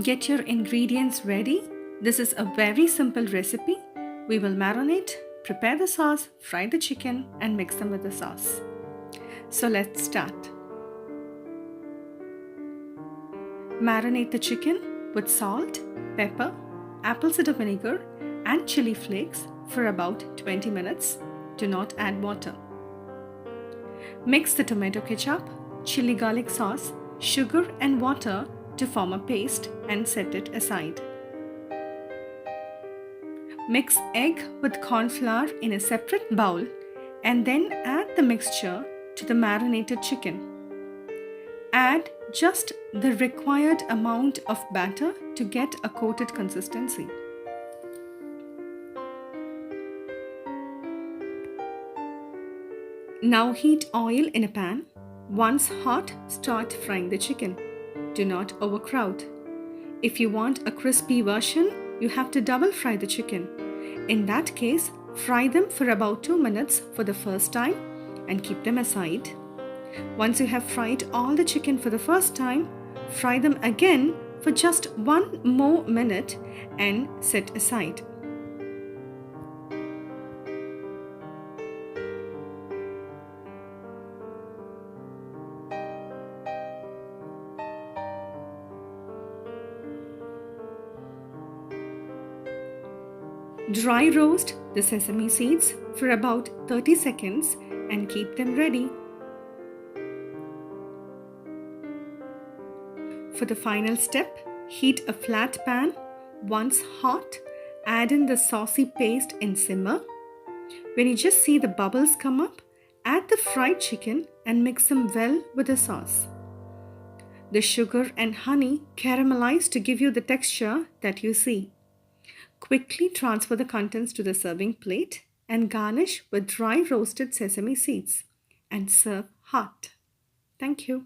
Get your ingredients ready. This is a very simple recipe. We will marinate, prepare the sauce, fry the chicken, and mix them with the sauce. So let's start. Marinate the chicken with salt, pepper, apple cider vinegar, and chili flakes for about 20 minutes. Do not add water. Mix the tomato ketchup, chili garlic sauce, sugar, and water to form a paste and set it aside. Mix egg with corn flour in a separate bowl and then add the mixture to the marinated chicken. Add just the required amount of batter to get a coated consistency. Now heat oil in a pan. Once hot, start frying the chicken. Do not overcrowd. If you want a crispy version, you have to double fry the chicken. In that case, fry them for about 2 minutes for the first time and keep them aside. Once you have fried all the chicken for the first time, fry them again for just 1 more minute and set aside. Dry roast the sesame seeds for about 30 seconds and keep them ready. For the final step, heat a flat pan. Once hot, add in the saucy paste and simmer. When you just see the bubbles come up, add the fried chicken and mix them well with the sauce. The sugar and honey caramelize to give you the texture that you see. Quickly transfer the contents to the serving plate and garnish with dry roasted sesame seeds and serve hot. Thank you.